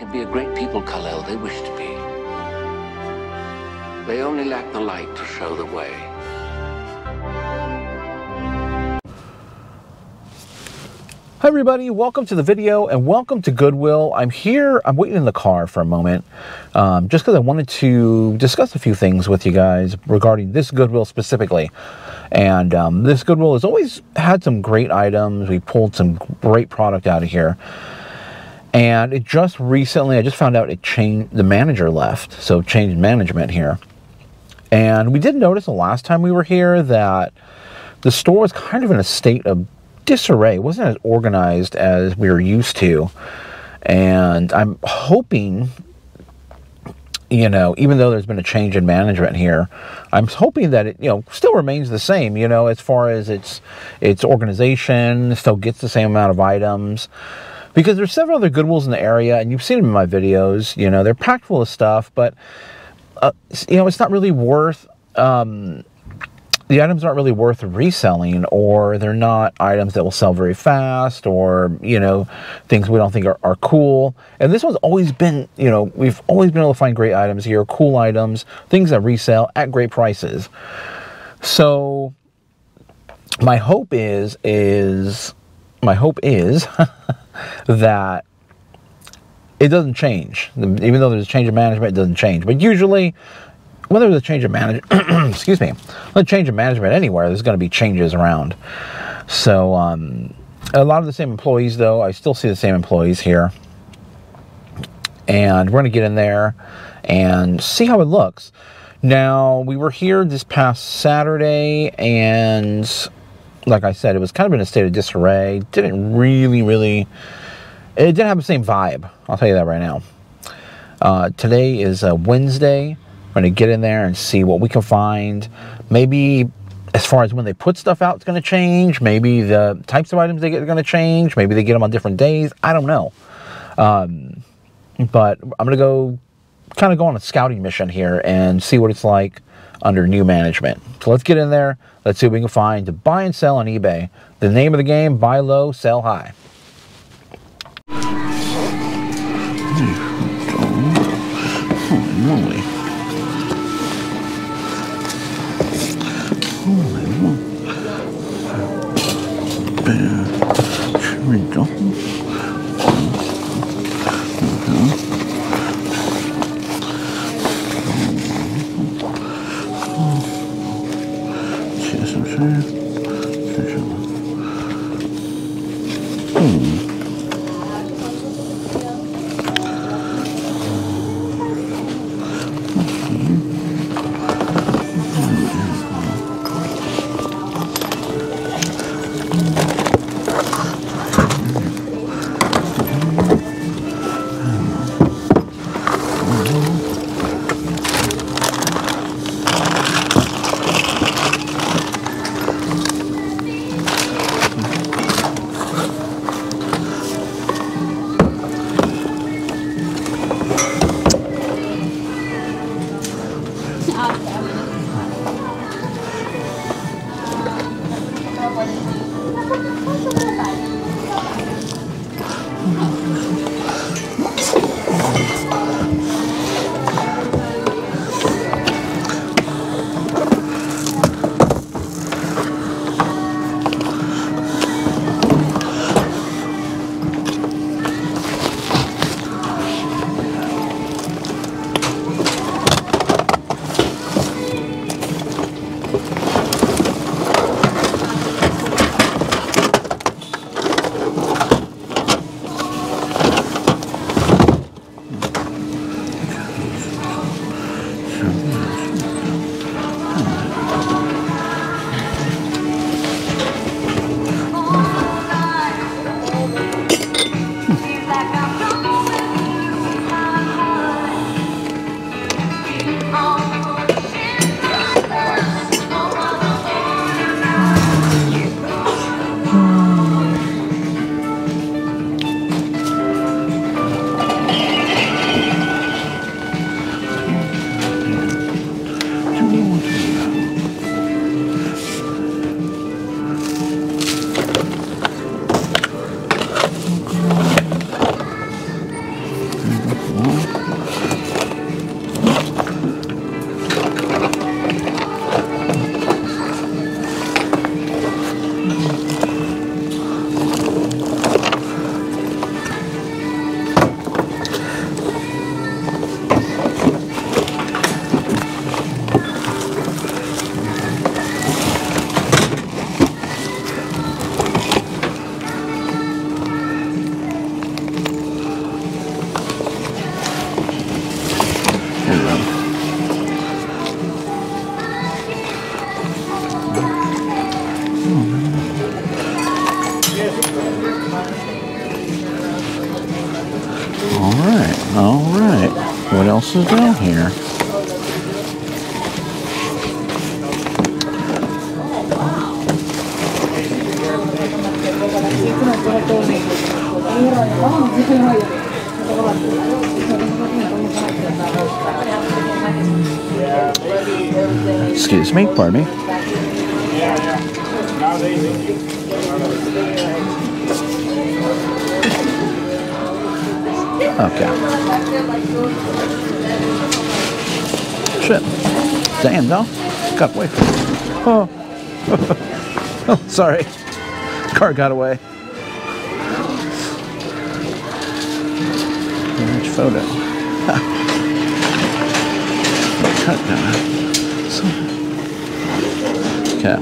can be a great people, Kal-El. They wish to be. They only lack the light to show the way. Hi everybody, welcome to the video and welcome to Goodwill. I'm waiting in the car for a moment, just because I wanted to discuss a few things with you guys regarding this Goodwill specifically. And this Goodwill has always had some great items. We pulled some great product out of here. And it just recently, I just found out the manager left, so changed management here. And we did notice the last time we were here that the store was kind of in a state of disarray. It wasn't as organized as we were used to, and I'm hoping, you know, even though there's been a change in management here, I'm hoping that it, you know, still remains the same, you know, as far as its organization, still gets the same amount of items, because there's several other Goodwills in the area, and you've seen them in my videos. You know, they're packed full of stuff, but you know, it's not really worth the items aren't really worth reselling, or they're not items that will sell very fast, or, you know, things we don't think are cool. And this one's always been, you know, we've always been able to find great items here, cool items, things that resell at great prices. So my hope is that it doesn't change. Even though there's a change of management, it doesn't change. But usually, when there's a change of management, excuse me, when a change of management anywhere, there's going to be changes around. So a lot of the same employees, though. I still see the same employees here. And we're going to get in there and see how it looks. Now, we were here this past Saturday, and like I said, it was kind of in a state of disarray. It didn't have the same vibe. I'll tell you that right now. Today is Wednesday. We're going to get in there and see what we can find. Maybe as far as when they put stuff out, it's going to change. Maybe the types of items they get are going to change. Maybe they get them on different days. I don't know. But I'm going to go on a scouting mission here and see what it's like under new management. So let's get in there. Let's see what we can find to buy and sell on eBay. The name of the game, buy low, sell high. Holy moly. Here we go. All right. What else is down here? Excuse me, pardon me. Okay. Shit. Damn, no. Got away from me. Oh. Oh, sorry. Car got away. Which photo? Cut down. Okay.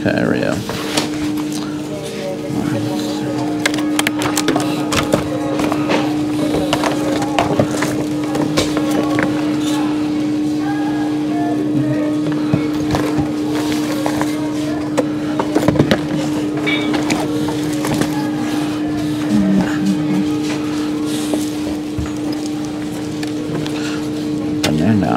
Okay, there we go. Banana.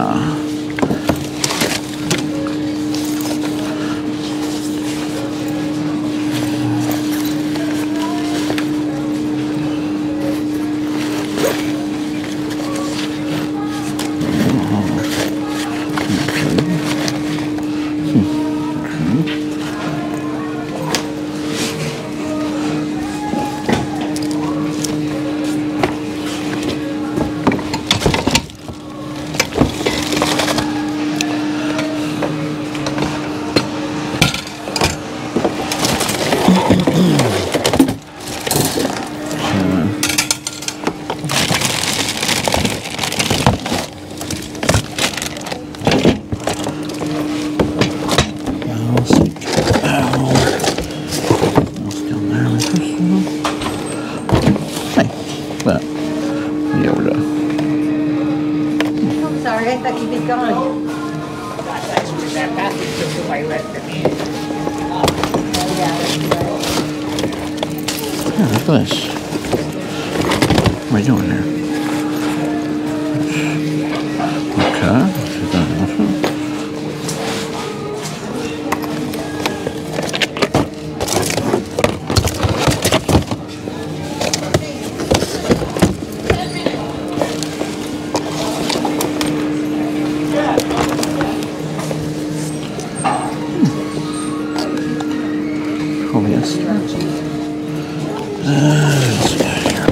Sorry, I thought you'd be gone. Yeah, look at this. What are you doing there? Okay. Oh, yes. Let's see here.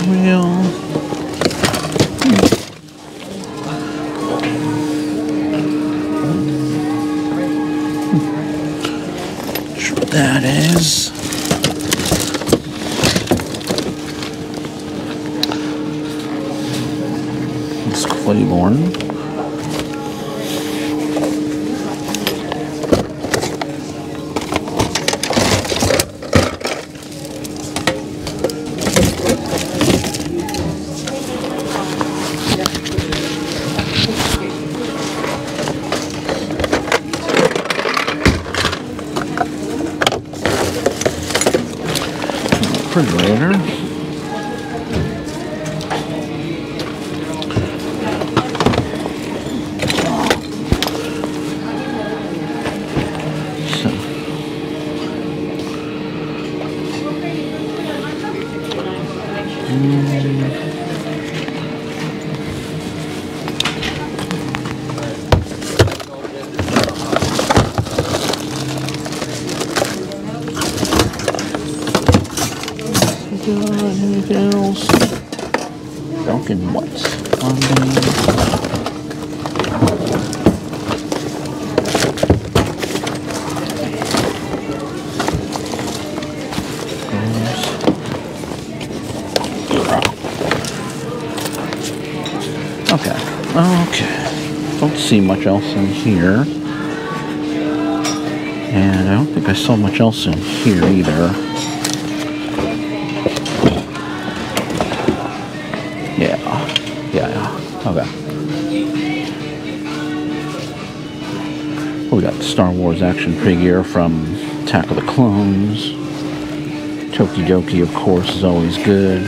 Well, sure what that is. It's Claiborne. Refrigerator. Anything else? Dunkin' what's on there? Okay. Don't see much else in here. And I don't think I saw much else in here either. Yeah. Okay. We got Star Wars action figure from Attack of the Clones. Tokidoki, of course, is always good.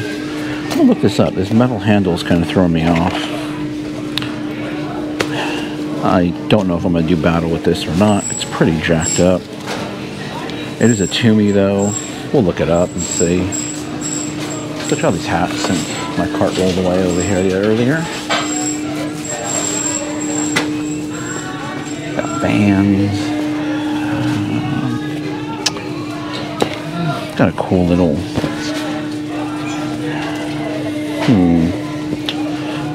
I'm gonna look this up. This metal handle is kind of throwing me off. I don't know if I'm going to do battle with this or not. It's pretty jacked up. It is a Toomey though. We'll look it up and see. Let's go try these hats since my cart rolled away over here earlier. Got bands. Got a cool little... I'm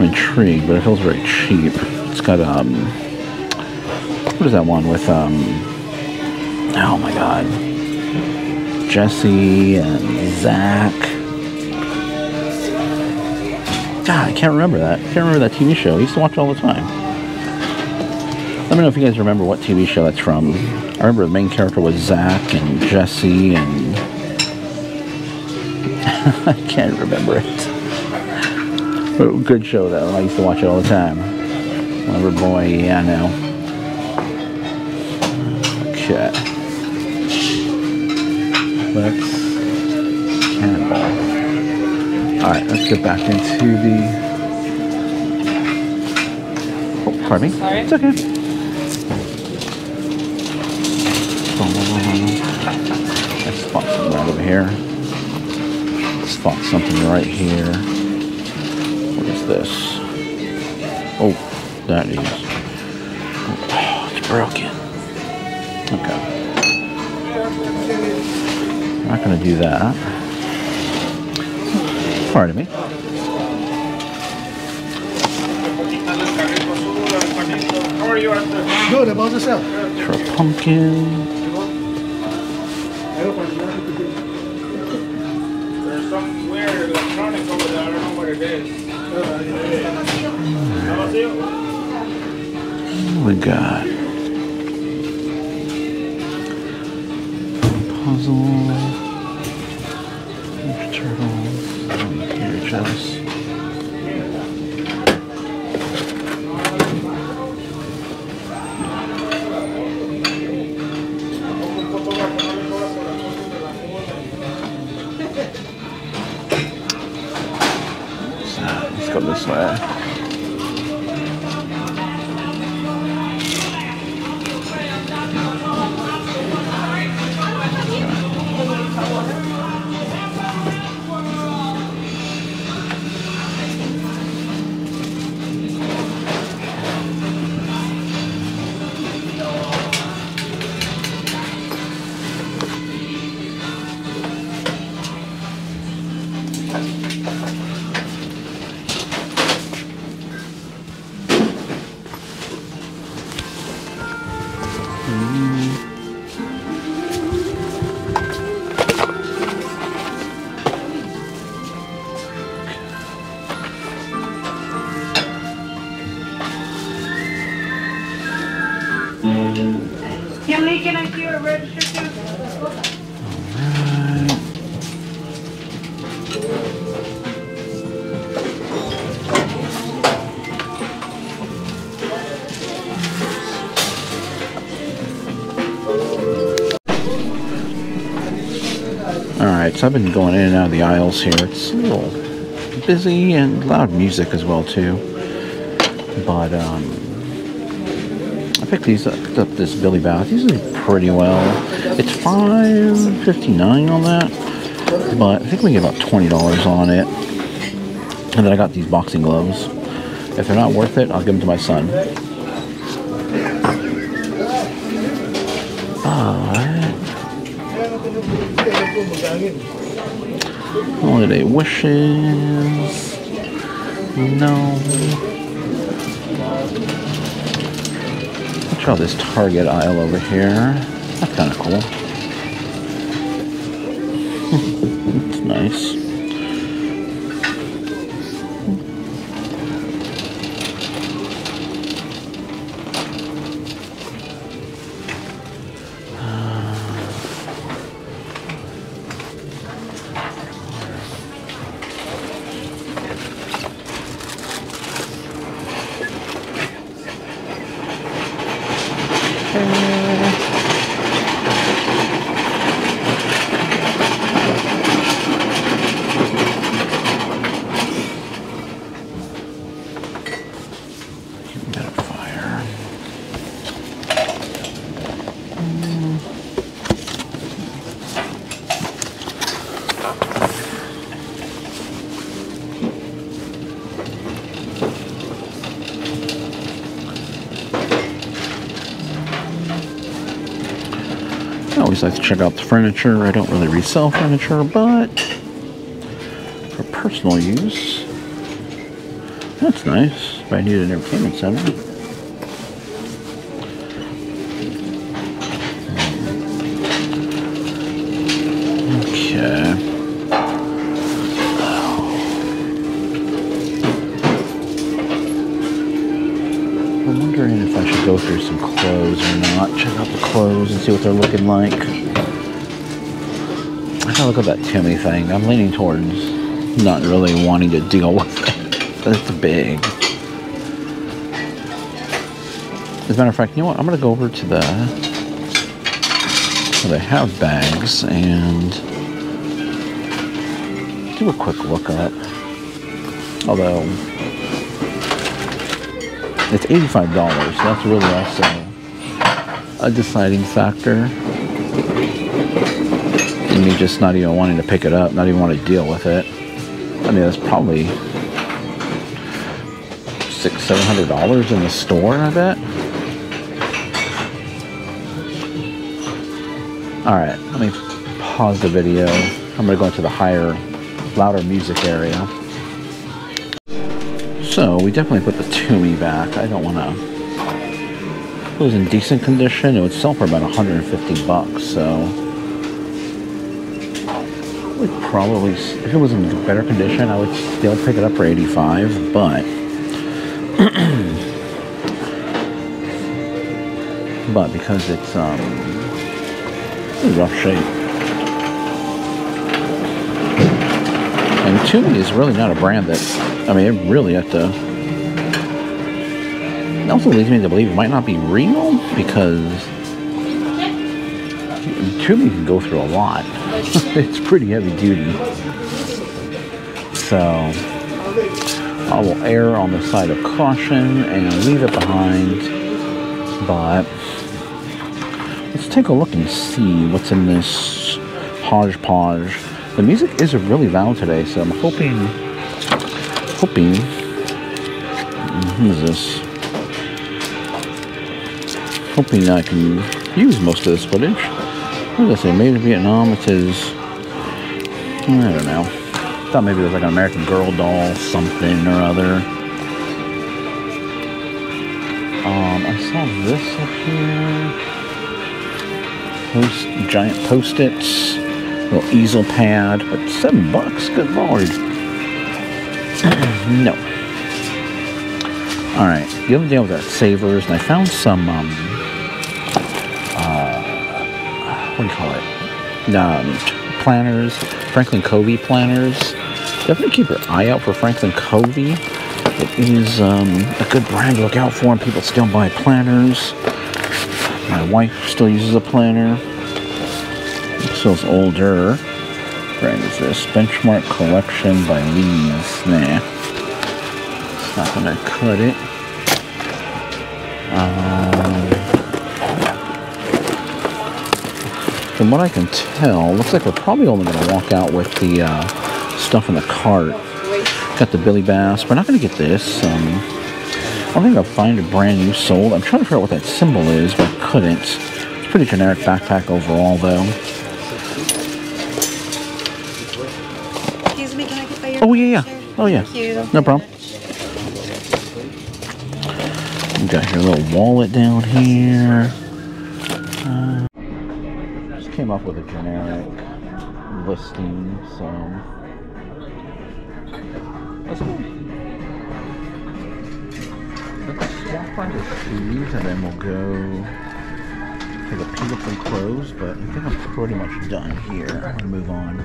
intrigued, but it feels very cheap. It's got, what is that one with, oh my god, Jesse and Zach. God, I can't remember that. I can't remember that TV show. I used to watch it all the time. Let me know if you guys remember what TV show that's from. I remember the main character was Zach and Jesse and... I can't remember it. But good show though. I used to watch it all the time. Whatever boy, yeah, I know. Okay. Let's cannonball. Alright, let's get back into the... Oh, pardon me. Sorry. It's okay. Let's spot something right over here. Let's spot something right here. What is this? Oh, that is... Oh, it's broken. Okay. I'm not going to do that. Pardon me. How are you, Arthur? Good, about yourself? For a pumpkin. There's some weird electronics over there. I don't know what it is. What we got? Puzzle. Turtles. Here, chest. Let's go this way. Kimberly, can I see your register too? Alright, so I've been going in and out of the aisles here. It's a little busy and loud music as well too. But I picked these up, this Billy Bath. These are pretty well. It's $5.59 on that, but I think we get about $20 on it. And then I got these boxing gloves. If they're not worth it, I'll give them to my son. Holiday wishes. No. Let's try this Target aisle over here. That's kind of cool. It's nice. I always like to check out the furniture. I don't really resell furniture, but for personal use, that's nice. If I need an entertainment center. Okay. I'm wondering if I should go through some clothes or not. Check out the clothes and see what they're looking like. I gotta look at that Timmy thing. I'm leaning towards not really wanting to deal with it. It's big. As a matter of fact, you know what? I'm gonna go over to the where they have bags and do a quick look up. Although it's $85, so that's really also a deciding factor. And me just not even wanting to pick it up, not even want to deal with it. I mean, that's probably $600-700 in the store, I bet. Alright, let me pause the video. I'm going to go into the higher, louder music area. So, we definitely put the Toomey back. I don't want to... If it was in decent condition, it would sell for about $150, so... I would probably... If it was in better condition, I would still pick it up for $85, but... but because it's, in rough shape. And Toomey is really not a brand that... I mean, it really have to... It also leads me to believe it might not be real, because Toomey can go through a lot. It's pretty heavy duty. So, I will err on the side of caution and leave it behind. But, let's take a look and see what's in this hodgepodge. The music is really loud today, so I'm hoping, what is this? Hoping I can use most of this footage. What does it say? Made in Vietnam. It says, I don't know. I thought maybe it was like an American Girl doll, something or other. I saw this up here. Giant Post-its. Little easel pad, but $7, good lord. No. Alright, the other day I was at Savers and I found some, what do you call it? Planners, Franklin Covey planners. Definitely keep your eye out for Franklin Covey. It is a good brand to look out for, and people still buy planners. My wife still uses a planner. So it's older. What brand is this? Benchmark Collection by Lee's. Nah. It's not gonna cut it. From what I can tell, looks like we're probably only gonna walk out with the stuff in the cart. Got the Billy Bass. We're not gonna get this. I don't think I'll find a brand new sold. I'm trying to figure out what that symbol is, but I couldn't. It's a pretty generic backpack overall, though. Oh, yeah, yeah. Oh, yeah. Thank you. No problem. You got your little wallet down here. Just came up with a generic listing, so that's cool. Let's swap by the shoes, and then we'll go take a peek at some clothes. But I think I'm pretty much done here. I'll move on.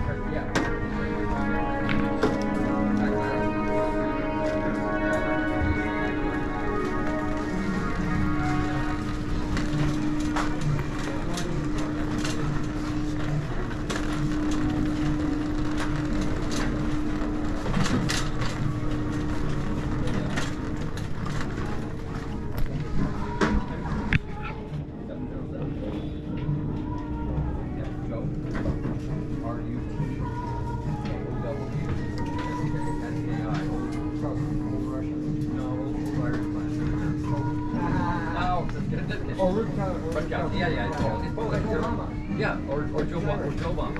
Yeah, or Joe Bomb.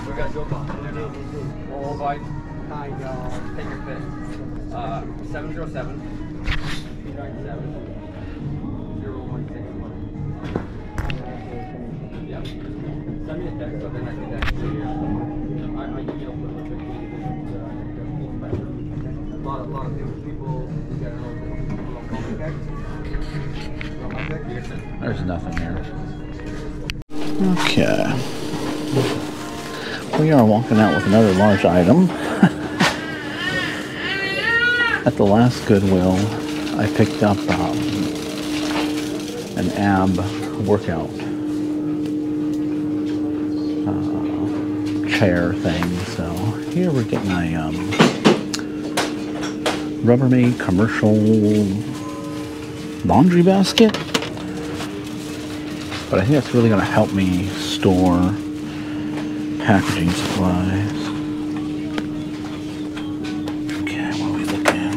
We got Joe Bomb. Or by take your pick. 707 297 0161. Yeah. Send me a text, so then I can text you. I email for a lot of people. We got There's nothing there. Okay. We are walking out with another large item. At the last Goodwill, I picked up an ab workout chair thing. So here we're getting a Rubbermaid commercial laundry basket. But I think that's really going to help me store packaging supplies. Okay, what are we looking at?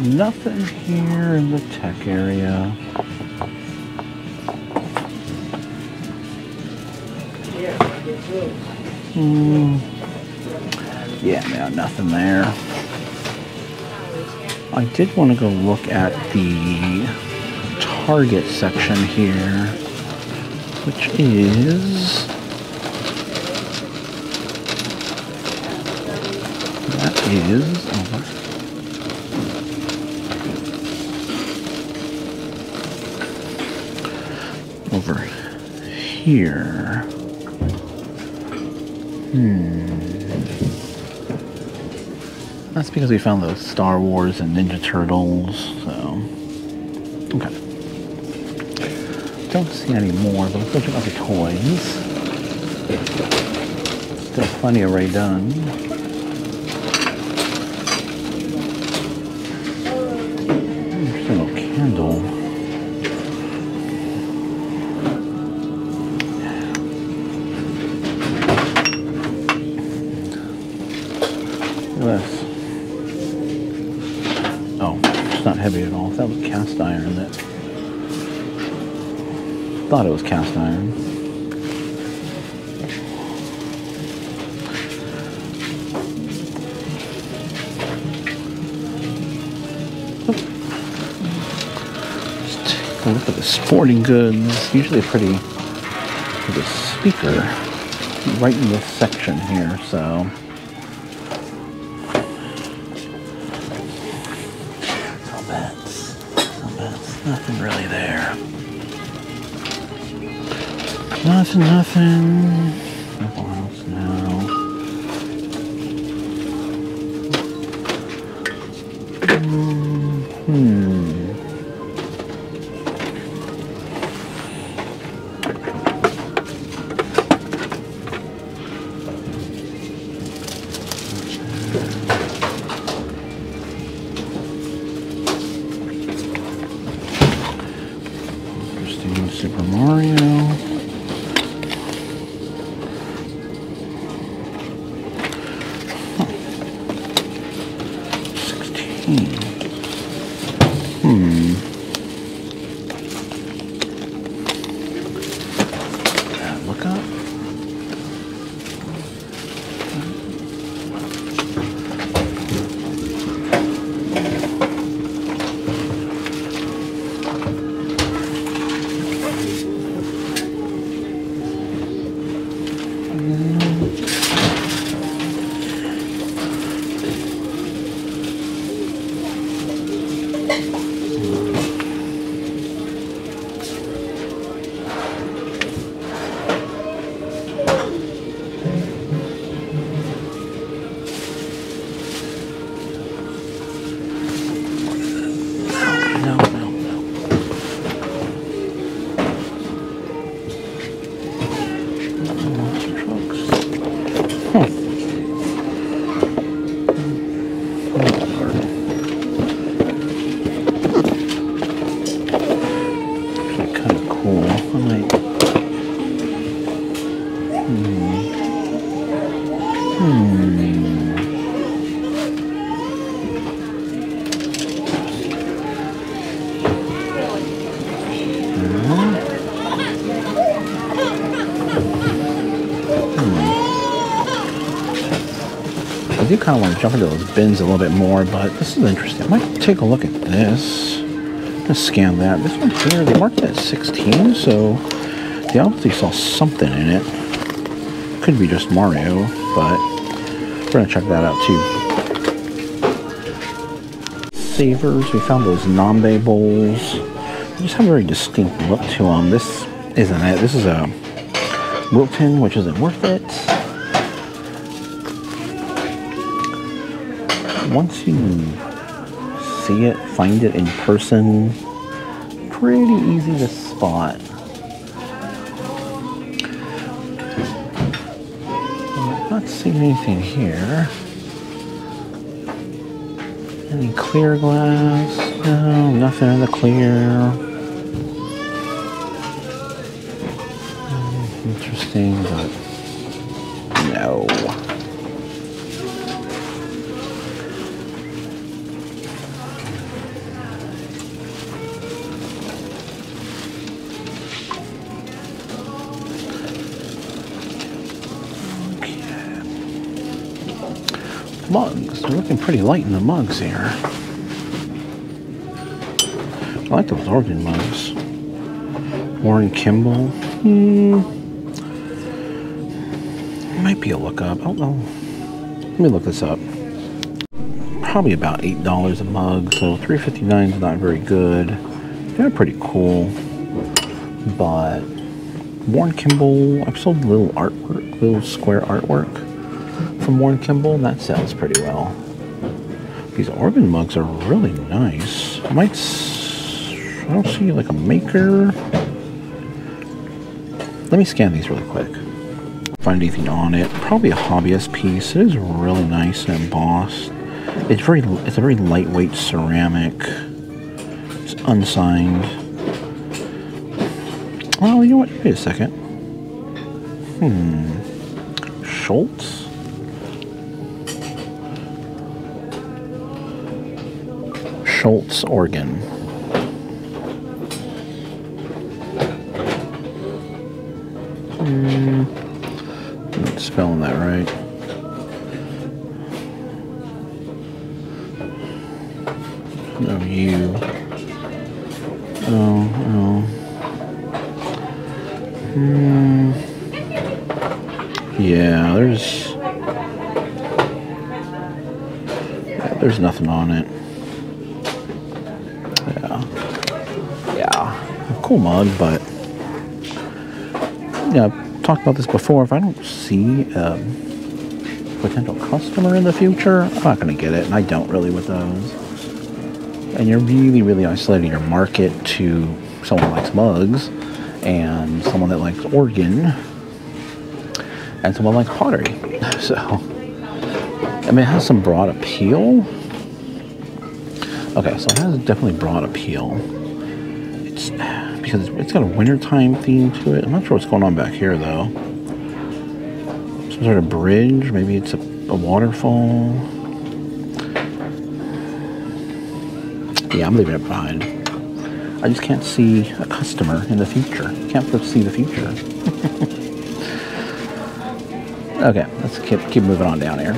Nothing here in the tech area. Yeah, no, nothing there. I did want to go look at the Target section here, which is... that is... over here. That's because we found those Star Wars and Ninja Turtles, so... okay. Don't see any more, but let's go check out the toys. Still plenty already done. There's still no candle. This. Oh, it's not heavy at all. That was cast iron. That thought it was cast iron. sporting goods. Usually a pretty good speaker right in this section here, so. Nothing really there. Nothing. Nothing else now. Super Mario. Huh. 16. Look up. I do kind of want to jump into those bins a little bit more, but this is interesting. I might take a look at this. I'm going to scan that. This one here, they marked it at 16, so they obviously saw something in it. Could be just Mario, but we're going to check that out too. Savers, we found those Nambe bowls. They just have a very distinct look to them. This isn't it. This is a Wilton, which isn't worth it. Once you see it, find it in person, pretty easy to spot. I'm not seeing anything here. Any clear glass? No, nothing in the clear. Interesting, but no. Mugs. They're looking pretty light in the mugs here. I like those organ mugs. Warren Kimball. Might be a look up. I don't know. Let me look this up. Probably about $8 a mug, so $3.59 is not very good. They're pretty cool. But Warren Kimball, I've sold little artwork, little square artwork from Warren Kimball, and that sells pretty well. These organ mugs are really nice. I don't see like a maker. Let me scan these really quick. Find anything on it. Probably a hobbyist piece. It is really nice and embossed. It's a very lightweight ceramic. It's unsigned. Oh, you know what? Wait a second. Schultz? Schultz organ. I'm not spelling that right. No, you. Oh. Yeah, there's nothing on it. Yeah, cool mug, but yeah, I've talked about this before. If I don't see a potential customer in the future, I'm not going to get it, and I don't really with those. And you're really, really isolating your market to someone that likes mugs, and someone that likes organ, and someone likes pottery. So, I mean, it has some broad appeal. Okay, so it has definitely broad appeal. It's because it's got a wintertime theme to it. I'm not sure what's going on back here, though. Some sort of bridge. Maybe it's a waterfall. Yeah, I'm leaving it behind. I just can't see a customer in the future. Can't foresee the future. Okay, let's keep moving on down here.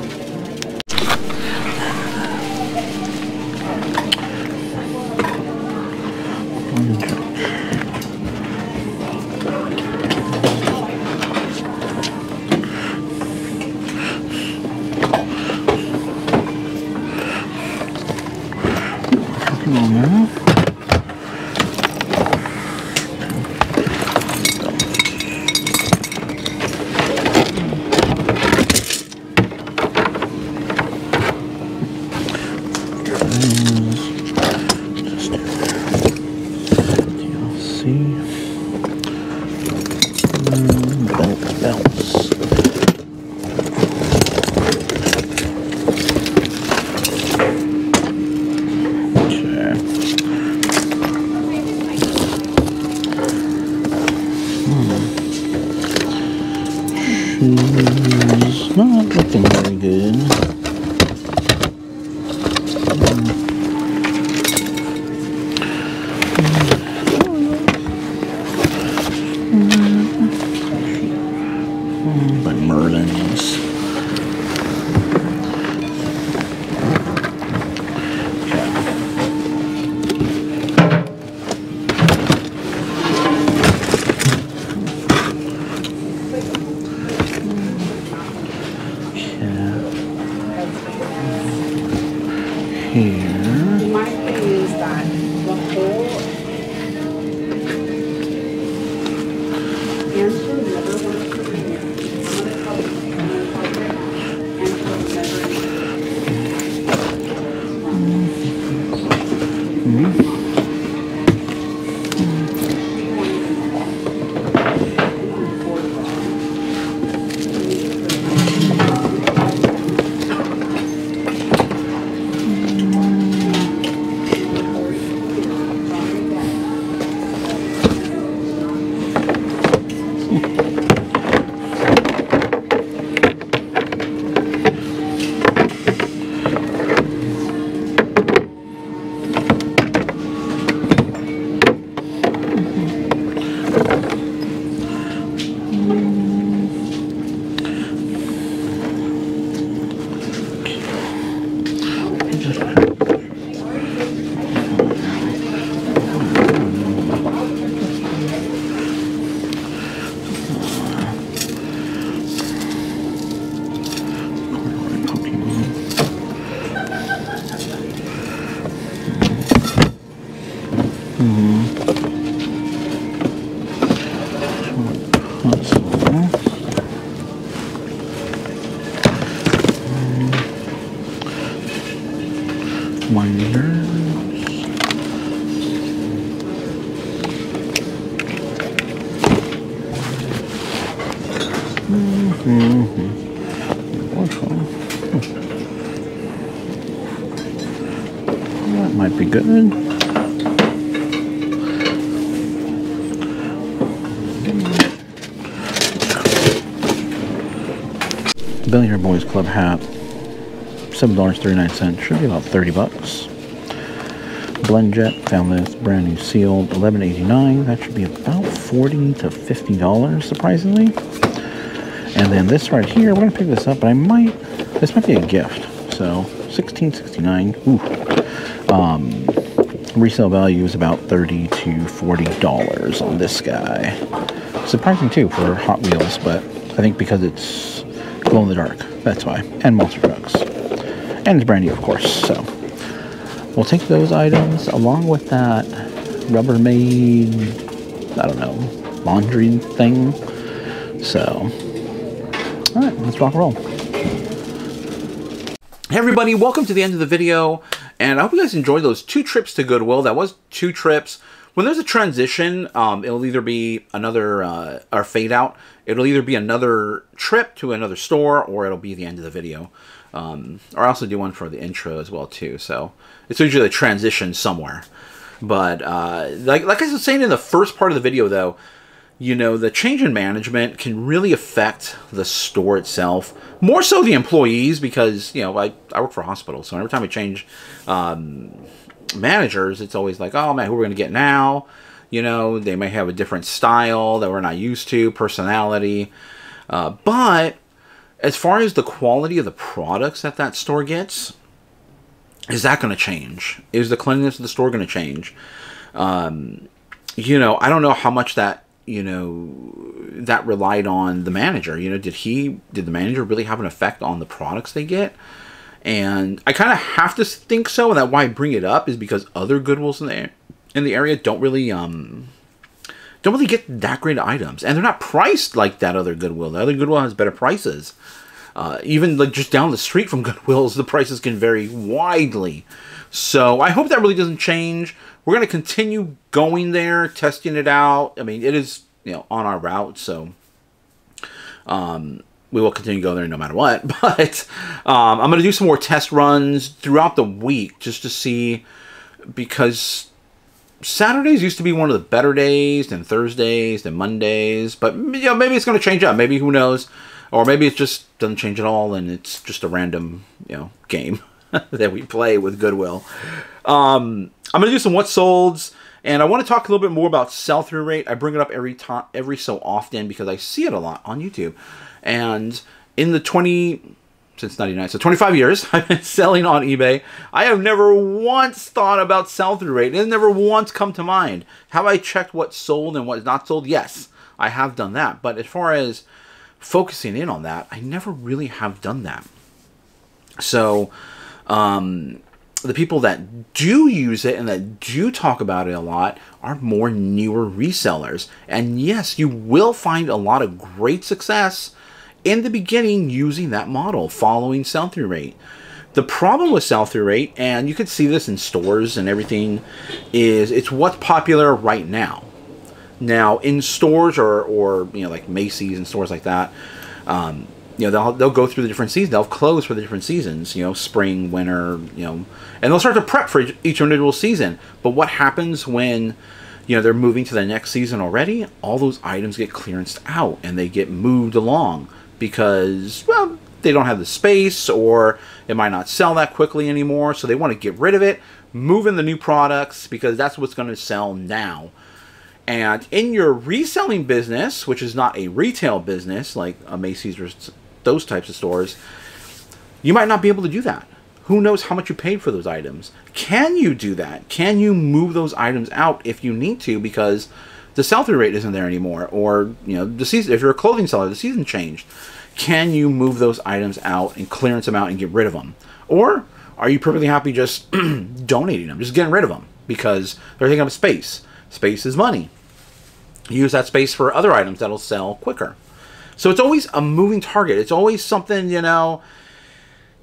Not looking very good. By Merlin's. That might be good. Billionaire Boys Club hat, $7.39, should be about 30 bucks. Blend Jet, found this brand new sealed, $11.89. That should be about $40 to $50, surprisingly. And then this right here, we're gonna pick this up, but this might be a gift. So $16.69. Ooh. Resale value is about $30 to $40 on this guy. Surprising too for Hot Wheels, but I think because it's glow in the dark, that's why. And monster trucks. And it's brand new, of course, so. We'll take those items along with that Rubbermaid, I don't know, laundry thing. So, all right, let's rock and roll. Hey everybody, welcome to the end of the video, and I hope you guys enjoyed those 2 trips to Goodwill. That was 2 trips. When there's a transition, it'll either be another, or fade out, it'll either be another trip to another store, or it'll be the end of the video. Or I also do one for the intro as well too, so it's usually a transition somewhere. But like I was saying in the first part of the video though, you know, the change in management can really affect the store itself. More so the employees, because, you know, I work for a hospital, so every time I change managers, it's always like, oh man, who are we going to get now? You know, they may have a different style that we're not used to, personality. But as far as the quality of the products that that store gets, is that going to change? Is the cleanliness of the store going to change? You know, I don't know how much that, you know, that relied on the manager. You know, did the manager really have an effect on the products they get? And I kind of have to think so, and that's why I bring it up, is because other Goodwills in the area don't really get that great items, and they're not priced like that other Goodwill. The other Goodwill has better prices. Even like just down the street from Goodwill's, the prices can vary widely. So I hope that really doesn't change. We're going to continue going there, testing it out. I mean, it is, you know, on our route, so we will continue to go there no matter what. But I'm going to do some more test runs throughout the week just to see, because Saturdays used to be one of the better days than Thursdays, than Mondays. But, you know, maybe it's going to change up. Maybe, who knows? Or maybe it just doesn't change at all, and it's just a random, you know, game that we play with Goodwill. I'm going to do some what solds, and I want to talk a little bit more about sell-through rate. I bring it up every so often because I see it a lot on YouTube. And in the since 99, so 25 years I've been selling on eBay, I have never once thought about sell-through rate. It has never once come to mind. Have I checked what's sold and what's not sold? Yes, I have done that. But as far as focusing in on that, I never really have done that. So the people that do use it and that do talk about it a lot are more newer resellers. And yes, you will find a lot of great success in the beginning using that model, following sell-through rate. The problem with sell-through rate, and you can see this in stores and everything, is it's what's popular right now. Now, in stores or you know, like Macy's and stores like that, you know, they'll go through the different seasons. They'll close for the different seasons, you know, spring, winter, you know, and they'll start to prep for each individual season. But what happens when, you know, they're moving to the next season already? All those items get clearanced out and they get moved along because, well, they don't have the space, or it might not sell that quickly anymore. So they want to get rid of it, move in the new products, because that's what's going to sell now. And in your reselling business, which is not a retail business like a Macy's or those types of stores, you might not be able to do that. Who knows how much you paid for those items? Can you do that? Can you move those items out if you need to, because the sell-through rate isn't there anymore? Or, you know, the season, if you're a clothing seller, the season changed. Can you move those items out and clearance them out and get rid of them? Or are you perfectly happy just donating them, just getting rid of them because they're taking up space? Space is money. Use that space for other items that'll sell quicker. So it's always a moving target. It's always something, you know,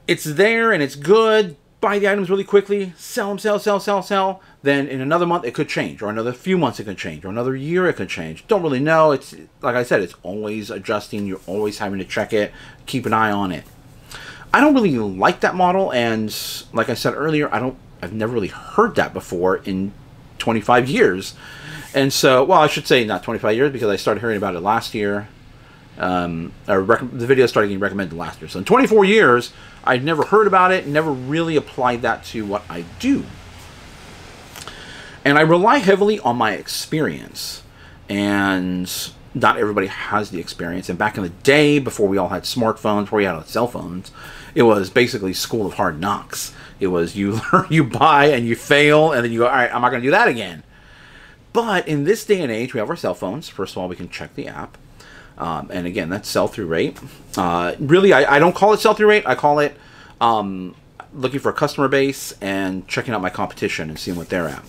it's there and it's good. Buy the items really quickly, sell them, sell, sell, sell, sell. Then in another month it could change, or another few months it could change, or another year it could change. Don't really know. It's like I said, it's always adjusting. You're always having to check it, keep an eye on it. I don't really like that model, and like I said earlier, I've never really heard that before in 25 years. And so, well, I should say not 25 years, because I started hearing about it last year. The video started getting recommended last year. So in 24 years, I've never heard about it, never really applied that to what I do. And I rely heavily on my experience. And not everybody has the experience. And back in the day, before we all had smartphones, before we had cell phones, it was basically school of hard knocks. It was you learn, you buy, and you fail, and then you go, all right, I'm not going to do that again. But in this day and age, we have our cell phones. First of all, we can check the app. And again, that's sell-through rate. Really, I don't call it sell-through rate. I call it looking for a customer base and checking out my competition and seeing what they're at.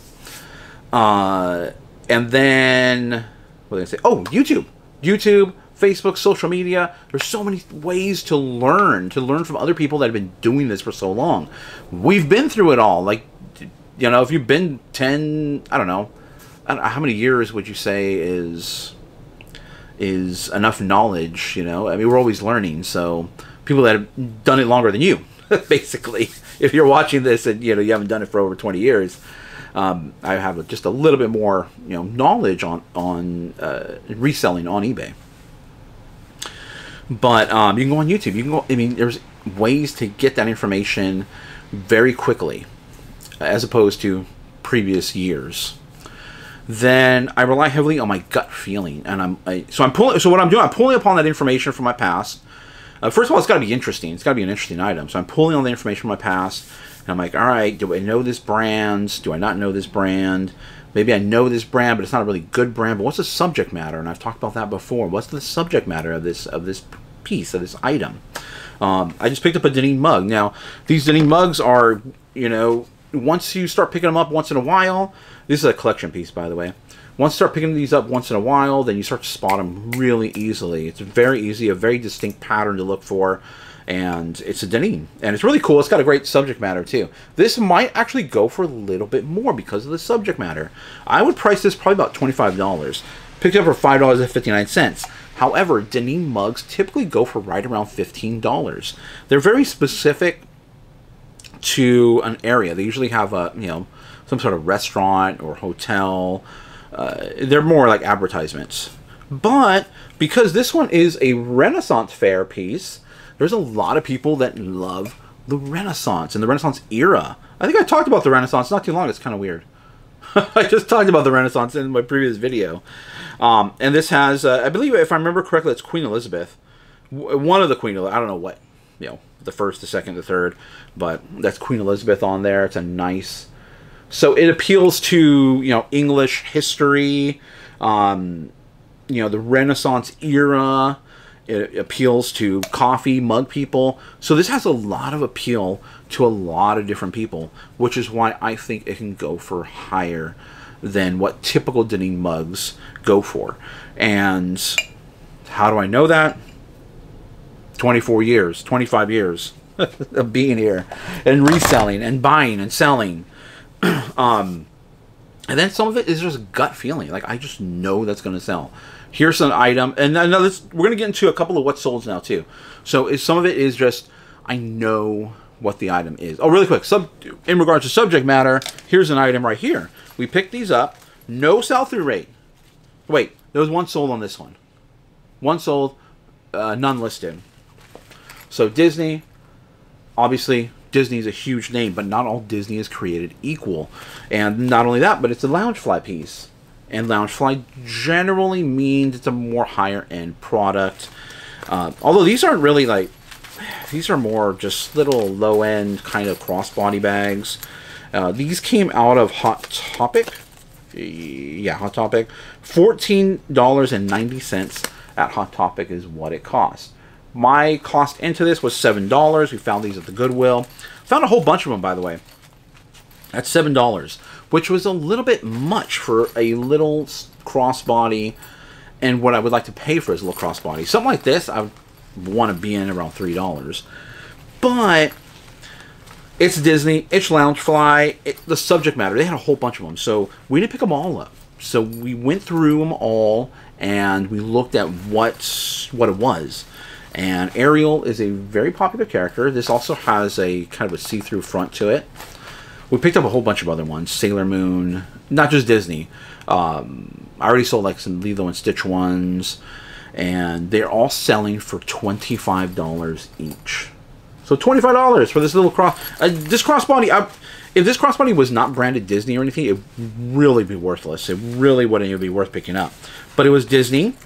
And then, what did I say? Oh, YouTube. YouTube, Facebook, social media. There's so many ways to learn from other people that have been doing this for so long. We've been through it all. Like, you know, if you've been 10, I don't know how many years would you say is enough knowledge, you know? I mean, we're always learning, so people that have done it longer than you, basically. If you're watching this and, you know, you haven't done it for over 20 years, I have just a little bit more, you know, knowledge on reselling on eBay. But you can go on YouTube. You can go. I mean, there's ways to get that information very quickly, as opposed to previous years. Then I rely heavily on my gut feeling, and so what I'm doing, I'm pulling upon that information from my past. First of all, it's got to be interesting. It's got to be an interesting item. So I'm pulling on the information from my past, and I'm like, all right, do I know this brand? Do I not know this brand? Maybe I know this brand, but it's not a really good brand. But what's the subject matter? And I've talked about that before. What's the subject matter of this piece, of this item? I just picked up a Deneen mug. Now, these Deneen mugs are, you know, once you start picking them up once in a while, this is a collection piece, by the way. Once you start picking these up once in a while, then you start to spot them really easily. It's very easy, a very distinct pattern to look for, and it's a Deneen. And it's really cool. It's got a great subject matter, too. This might actually go for a little bit more because of the subject matter. I would price this probably about $25. Picked it up for $5.59. However, Deneen mugs typically go for right around $15. They're very specific to an area. They usually have a, you know, some sort of restaurant or hotel. They're more like advertisements. But because this one is a Renaissance fair piece, there's a lot of people that love the Renaissance and the Renaissance era. I think I talked about the Renaissance not too long. It's kind of weird. I just talked about the Renaissance in my previous video. And this has, I believe, if I remember correctly, it's Queen Elizabeth. One of the Queen, I don't know what, you know, the first, the second, the third, but that's Queen Elizabeth on there. It's a nice... So it appeals to, you know, English history, you know, the Renaissance era. It appeals to coffee mug people. So this has a lot of appeal to a lot of different people, which is why I think it can go for higher than what typical Deneen mugs go for. And how do I know that? 24 years, 25 years of being here and reselling and buying and selling. And then some of it is just gut feeling. Like, I just know that's going to sell. Here's an item. And we're going to get into a couple of what solds now, too. So some of it is just, I know what the item is. Oh, really quick. In regards to subject matter, here's an item right here. We picked these up. No sell-through rate. Wait, there was one sold on this one. One sold, none listed. So Disney, obviously... Disney is a huge name, but not all Disney is created equal. And not only that, but it's a Loungefly piece. And Loungefly generally means it's a more higher end product. Although these aren't really like, these are more just little low end kind of crossbody bags. These came out of Hot Topic. Yeah, Hot Topic. $14.90 at Hot Topic is what it costs. My cost into this was $7. We found these at the Goodwill. Found a whole bunch of them, by the way. At $7, which was a little bit much for a little crossbody and what I would like to pay for this little crossbody. Something like this, I would want to be in around $3. But it's Disney, it's Loungefly, the subject matter. They had a whole bunch of them, so we didn't pick them all up. So we went through them all, and we looked at what it was. And Ariel is a very popular character. This also has a kind of a see-through front to it. We picked up a whole bunch of other ones. Sailor Moon, not just Disney. I already sold like some Lilo and Stitch ones. And they're all selling for $25 each. So $25 for this little this crossbody. If this crossbody was not branded Disney or anything, it would really be worthless. It really wouldn't even be worth picking up. But it was Disney.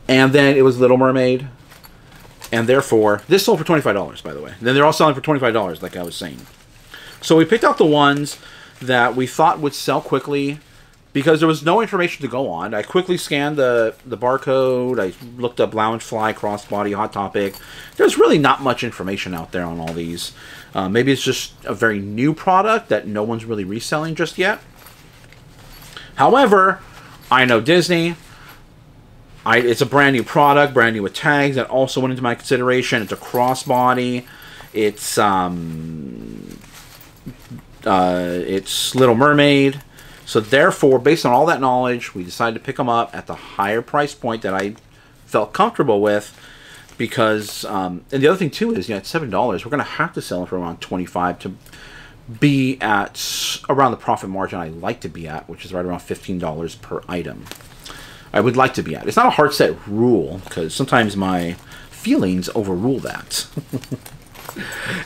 And then it was Little Mermaid. And therefore, this sold for $25, by the way. Then they're all selling for $25, like I was saying. So we picked out the ones that we thought would sell quickly because there was no information to go on. I quickly scanned the barcode. I looked up Loungefly, Crossbody, Hot Topic. There's really not much information out there on all these. Maybe it's just a very new product that no one's really reselling just yet. However, I know Disney. It's a brand new product, brand new with tags. That also went into my consideration. It's a crossbody. It's Little Mermaid. So therefore, based on all that knowledge, we decided to pick them up at the higher price point that I felt comfortable with. Because, and the other thing too is, at $7, we're going to have to sell it for around $25 to be at around the profit margin I like to be at, which is right around $15 per item. I would like to be at. It's not a hard set rule, because sometimes my feelings overrule that.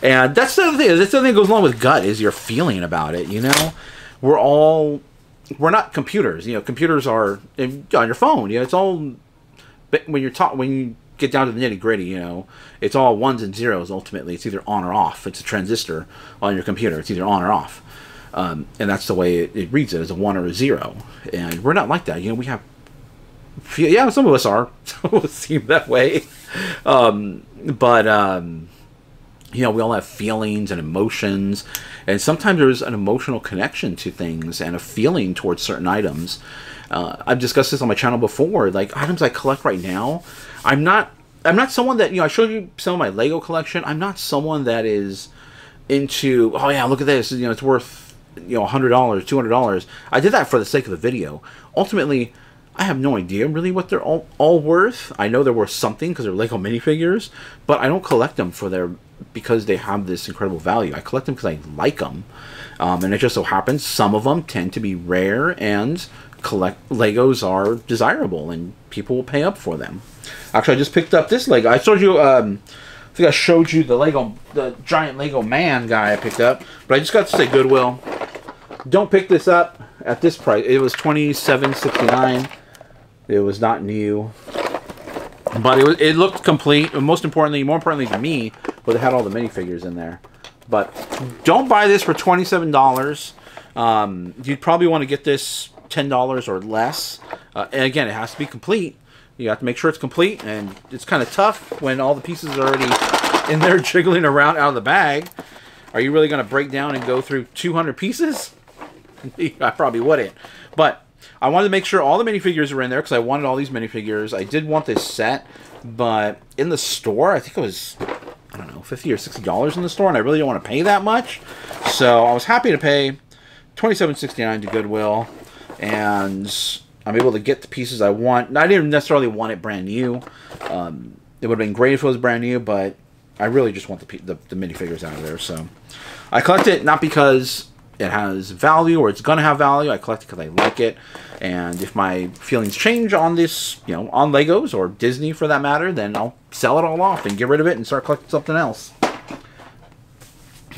And that's the other thing. That's the other thing that goes along with gut, is your feeling about it, We're not computers. Computers are on your phone. It's all, when you get down to the nitty-gritty, it's all ones and zeros ultimately. It's either on or off. It's a transistor on your computer. It's either on or off. And that's the way it reads it, as a 1 or a 0. And we're not like that. We have, some of us are. Some of us seem that way. We all have feelings and emotions, and sometimes there's an emotional connection to things and a feeling towards certain items. I've discussed this on my channel before. Like, items I collect right now, I'm not someone that, I showed you some of my Lego collection. I'm not someone that is into, oh yeah, look at this, it's worth, $100, $200. I did that for the sake of the video. Ultimately, I have no idea really what they're all worth. I know they're worth something because they're Lego minifigures, but I don't collect them because they have this incredible value. I collect them because I like them. And it just so happens some of them tend to be rare, and Legos are desirable and people will pay up for them. Actually, I just picked up this Lego. I showed you, I think I showed you the giant Lego man guy I picked up, but I just got to say Goodwill. Don't pick this up at this price. It was $27.69. It was not new, but it looked complete. And more importantly to me, but it had all the minifigures in there. But don't buy this for $27. You'd probably want to get this $10 or less. And again, it has to be complete. You have to make sure it's complete, and it's kind of tough when all the pieces are already in there jiggling around out of the bag. Are you really going to break down and go through 200 pieces? I probably wouldn't. But I wanted to make sure all the minifigures were in there because I wanted all these minifigures. I did want this set, but in the store, I think it was, I don't know, $50 or $60 in the store, and I really don't want to pay that much. So I was happy to pay $27.69 to Goodwill, and I'm able to get the pieces I want. I didn't necessarily want it brand new. It would have been great if it was brand new, but I really just want the minifigures out of there. So I collect it not because it has value or it's gonna have value. I collect it because I like it, and if my feelings change on this, on Legos or Disney for that matter, then I'll sell it all off and get rid of it and start collecting something else.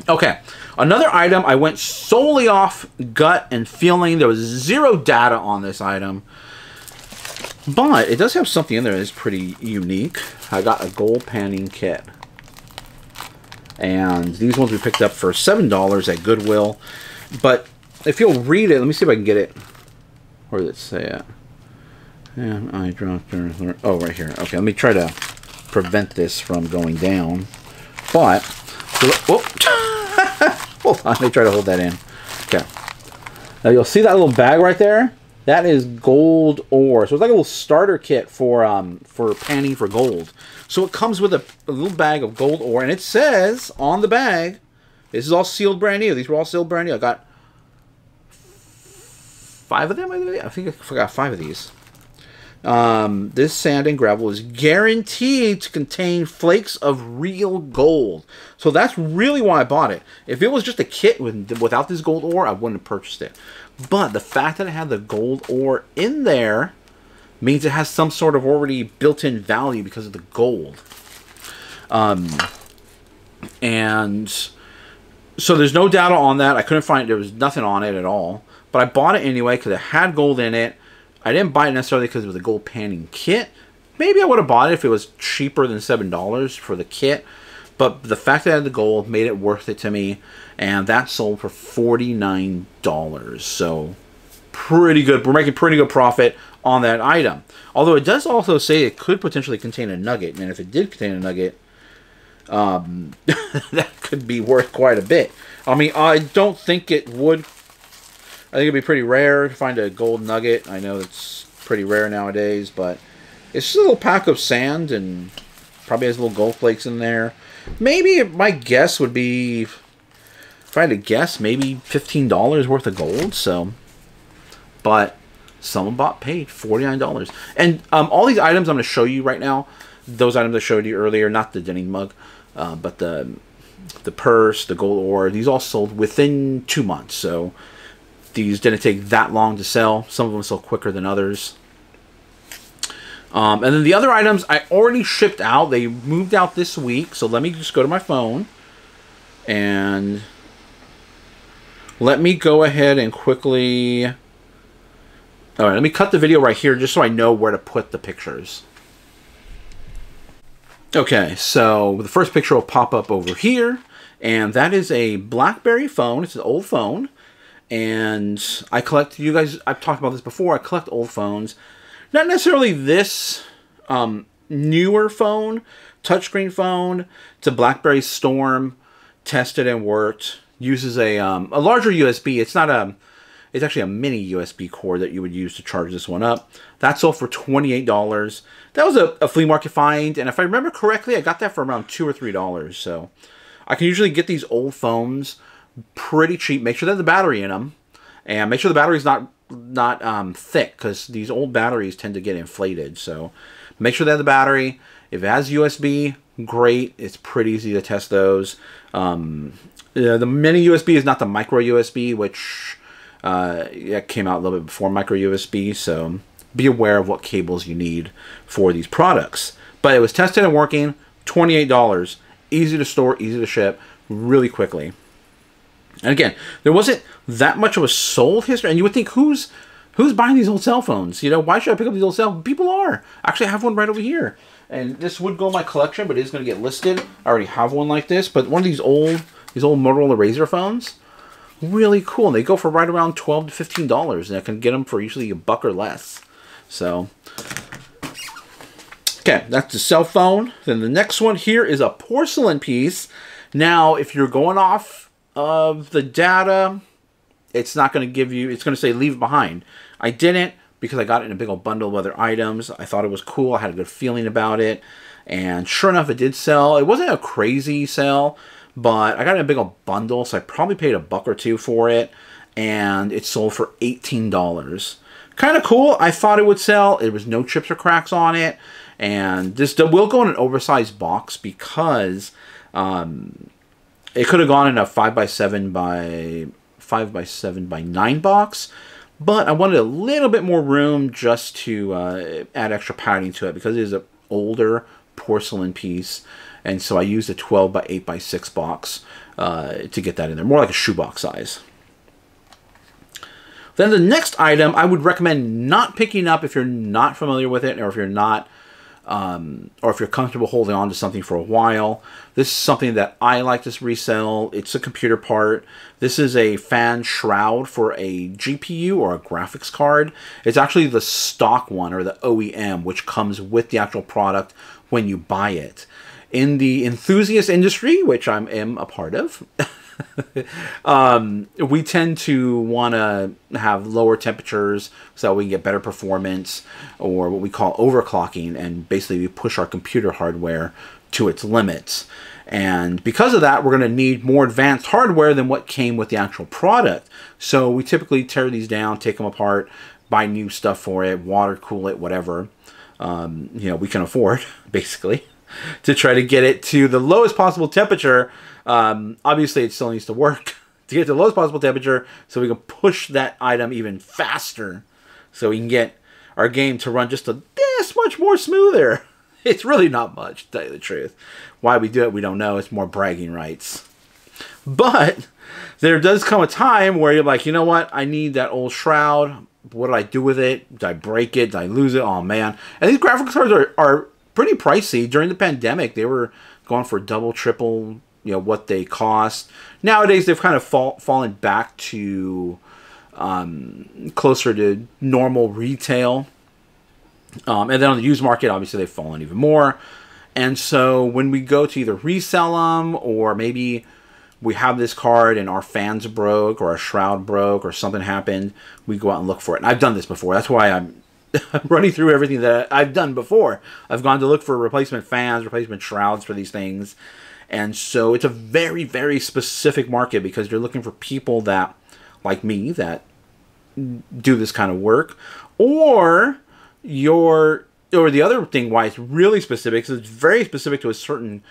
Okay, another item I went solely off gut and feeling. There was zero data on this item, but it does have something in there that's pretty unique. I got a gold panning kit, and these ones we picked up for $7 at Goodwill. But if you'll read it, let me see if I can get it. Where did it say it? And I dropped her. Oh, right here. Okay, let me try to prevent this from going down. But, whoop. Hold on, let me try to hold that in. Okay. Now you'll see that little bag right there? That is gold ore. So it's like a little starter kit for panning for gold. So it comes with a little bag of gold ore, and it says on the bag, this is all sealed brand new. These were all sealed brand new. I got 5 of them, I think I forgot 5 of these. This sand and gravel is guaranteed to contain flakes of real gold. So that's really why I bought it. If it was just a kit without this gold ore, I wouldn't have purchased it. But the fact that it had the gold ore in there means it has some sort of already built-in value because of the gold. And so there's no data on that. I couldn't find, there was nothing on it at all. But I bought it anyway because it had gold in it. I didn't buy it necessarily because it was a gold panning kit. Maybe I would have bought it if it was cheaper than $7 for the kit. But the fact that it had the gold made it worth it to me. And that sold for $49. So pretty good. We're making pretty good profit on that item. Although it does also say it could potentially contain a nugget, and if it did contain a nugget, that could be worth quite a bit. I mean, I don't think it would. I think it'd be pretty rare to find a gold nugget. I know it's pretty rare nowadays, but it's just a little pack of sand and probably has little gold flakes in there. Maybe my guess would be, if I had to guess, maybe $15 worth of gold. So, but someone paid $49. And all these items I'm going to show you right now, those items I showed you earlier, not the Denny mug, but the purse, the gold ore, these all sold within 2 months. So these didn't take that long to sell. Some of them sold quicker than others. And then the other items I already shipped out. They moved out this week. So let me just go to my phone. And let me go ahead and quickly... Alright, let me cut the video right here just so I know where to put the pictures. Okay, so the first picture will pop up over here. And that is a BlackBerry phone. It's an old phone. And I collect... You guys, I've talked about this before. I collect old phones. Not necessarily this newer phone, touchscreen phone. It's a BlackBerry Storm, tested and worked. Uses a larger USB. It's not a, it's actually a mini USB cord that you would use to charge this one up. That sold for $28. That was a flea market find, and if I remember correctly, I got that for around $2 or $3. So I can usually get these old phones pretty cheap. Make sure they have the battery in them, and make sure the battery's not thick, because these old batteries tend to get inflated. So make sure they have the battery. If it has USB, great. It's pretty easy to test those. The mini USB is not the micro USB, which it came out a little bit before micro USB. So be aware of what cables you need for these products. But it was tested and working. $28. Easy to store, easy to ship, really quickly. And again, there wasn't that much of a sold history. And you would think, who's buying these old cell phones? You know, why should I pick up these old cell phones? People are. Actually, I have one right over here. And this would go in my collection, but it is going to get listed. I already have one like this. But one of these old Motorola Razr phones, really cool. And they go for right around $12 to $15. And I can get them for usually $1 or less. So, okay, that's the cell phone. Then the next one here is a porcelain piece. Now, if you're going off of the data, it's not going to give you, it's going to say leave it behind. I didn't, because I got it in a big old bundle of other items. I thought it was cool. I had a good feeling about it. And sure enough, it did sell. It wasn't a crazy sell, but I got it in a big old bundle, so I probably paid $1 or $2 for it. And it sold for $18. Kind of cool. I thought it would sell. There was no chips or cracks on it. And this will go in an oversized box, because it could have gone in a 5x7 by 9 box, but I wanted a little bit more room just to add extra padding to it, because it is an older porcelain piece, and so I used a 12 by 8x6 box to get that in there, more like a shoebox size. Then the next item I would recommend not picking up if you're not familiar with it, or if you're not or if you're comfortable holding on to something for a while. This is something that I like to resell. It's a computer part. This is a fan shroud for a GPU or a graphics card. It's actually the stock one, or the OEM, which comes with the actual product when you buy it. In the enthusiast industry, which I am a part of, we tend to want to have lower temperatures so that we can get better performance, or what we call overclocking, and basically we push our computer hardware to its limits. And because of that, we're going to need more advanced hardware than what came with the actual product. So we typically tear these down, take them apart, buy new stuff for it, water cool it, whatever we can afford, basically, to try to get it to the lowest possible temperature. Obviously, it still needs to work to get to the lowest possible temperature, so we can push that item even faster, so we can get our game to run just this much more smoother. It's really not much, to tell you the truth. Why we do it, we don't know. It's more bragging rights. But there does come a time where you're like, you know what? I need that old shroud. What did I do with it? Did I break it? Did I lose it? Oh, man. And these graphics cards are pretty pricey. During the pandemic, they were going for double, triple, what they cost. Nowadays, they've kind of fallen back to closer to normal retail. And then on the used market, obviously they've fallen even more. And so when we go to either resell them, or maybe we have this card and our fans broke or our shroud broke or something happened, we go out and look for it. And I've done this before. That's why I'm running through everything that I've done before. I've gone to look for replacement fans, replacement shrouds for these things. And so it's a very, very specific market, because you're looking for people that, like me, that do this kind of work. Or the other thing why it's really specific is it's very specific to a certain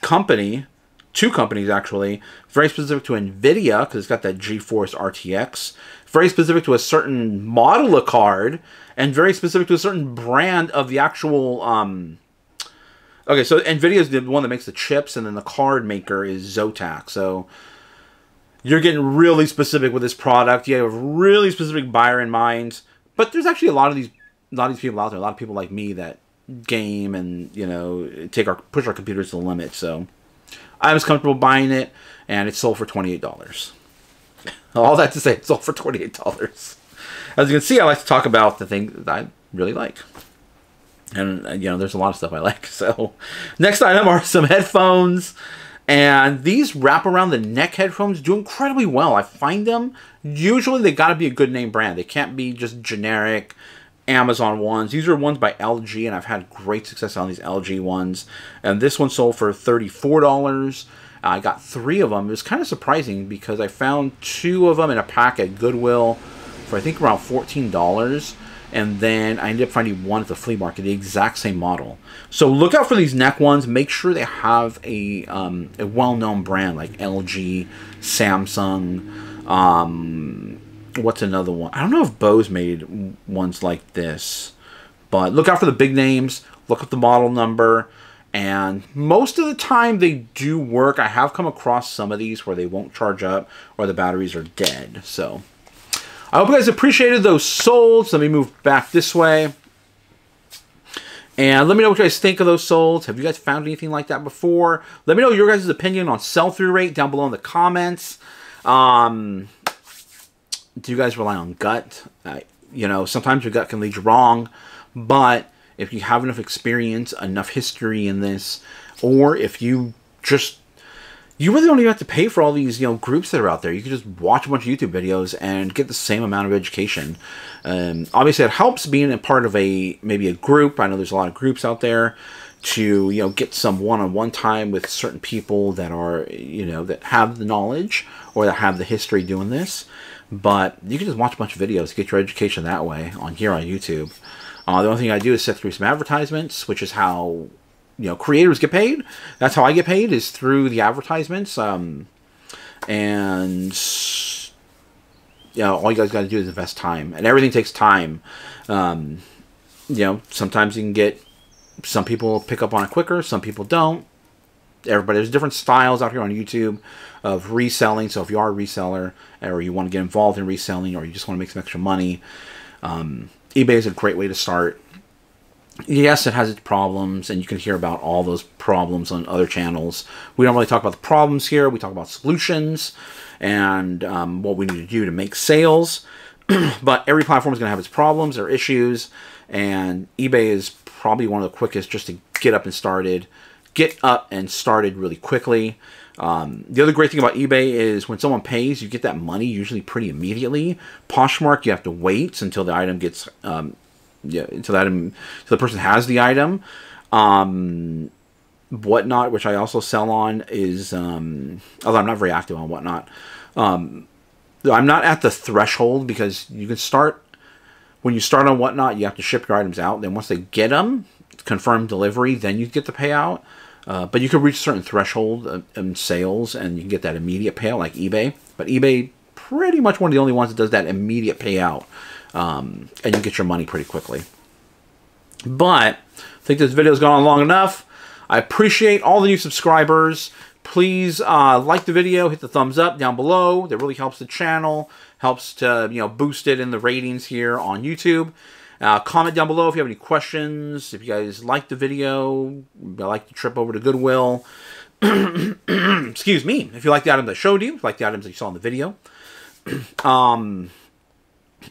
company, two companies actually. Very specific to NVIDIA, because it's got that GeForce RTX. Very specific to a certain model of card, and very specific to a certain brand of the actual... Okay, so NVIDIA is the one that makes the chips, and then the card maker is Zotac. So you're getting really specific with this product. You have a really specific buyer in mind. But there's actually a lot of these people out there, a lot of people like me that game and, you know, push our computers to the limit. So I was comfortable buying it, and it sold for $28. All that to say, it sold for $28. As you can see, I like to talk about the things that I really like. And, you know, there's a lot of stuff I like. So next item are some headphones. And these wrap around the neck headphones do incredibly well. I find them, usually they got to be a good name brand. They can't be just generic Amazon ones. These are ones by LG, and I've had great success on these LG ones. And this one sold for $34. I got 3 of them. It was kind of surprising, because I found 2 of them in a pack at Goodwill for I think around $14. And then I ended up finding one at the flea market, the exact same model. So look out for these neck ones. Make sure they have a well-known brand like LG, Samsung. What's another one? I don't know if Bose made ones like this. But look out for the big names. Look at the model number. And most of the time they do work. I have come across some of these where they won't charge up or the batteries are dead. So I hope you guys appreciated those solds. Let me move back this way. And let me know what you guys think of those solds. Have you guys found anything like that before? Let me know your guys' opinion on sell-through rate down below in the comments. Do you guys rely on gut? You know, sometimes your gut can lead you wrong. But if you have enough experience, enough history in this, or if you just... You really don't even have to pay for all these, you know, groups that are out there. You can just watch a bunch of YouTube videos and get the same amount of education. Obviously, it helps being a part of maybe a group. I know there's a lot of groups out there to, you know, get some one-on-one time with certain people that are, you know, that have the knowledge or that have the history doing this. But you can just watch a bunch of videos to get your education that way on YouTube. The only thing I do is set through some advertisements, which is how... You know, creators get paid. That's how I get paid, is through the advertisements. And, you know, all you guys got to do is invest time. And everything takes time. You know, sometimes you can get... Some people pick up on it quicker. Some people don't. Everybody, there's different styles out here on YouTube of reselling. So if you are a reseller, or you want to get involved in reselling, or you just want to make some extra money, eBay is a great way to start. Yes, it has its problems, and you can hear about all those problems on other channels. We don't really talk about the problems here. We talk about solutions and what we need to do to make sales. But every platform is going to have its problems or issues, and eBay is probably one of the quickest just to get up and started really quickly. The other great thing about eBay is when someone pays, you get that money usually pretty immediately. Poshmark, you have to wait until the item gets... until the person has the item. Whatnot, which I also sell on, is although I'm not very active on Whatnot. I'm not at the threshold, because you can start when you start on Whatnot, you have to ship your items out. Then once they get them, confirm delivery, then you get the payout. But you can reach a certain threshold in sales, and you can get that immediate payout like eBay. But eBay, pretty much one of the only ones that does that immediate payout. And you get your money pretty quickly. But I think this video's gone on long enough. I appreciate all the new subscribers. Please like the video, hit the thumbs up down below. That really helps the channel, helps to, you know, boost it in the ratings here on YouTube. Comment down below if you have any questions. If you guys like the video, I like the trip over to Goodwill. Excuse me. If you like the items I showed you, if you like the items that you saw in the video.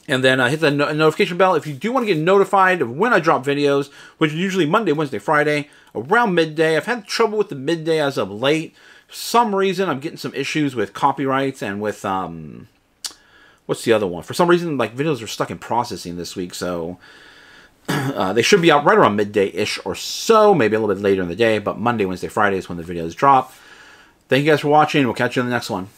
And then hit the notification bell if you do want to get notified of when I drop videos, which is usually Monday, Wednesday, Friday, around midday. I've had trouble with the midday as of late. For some reason, I'm getting some issues with copyrights and with, what's the other one? For some reason, like, videos are stuck in processing this week, so they should be out right around midday-ish or so, maybe a little bit later in the day, but Monday, Wednesday, Friday is when the videos drop. Thank you guys for watching. We'll catch you in the next one.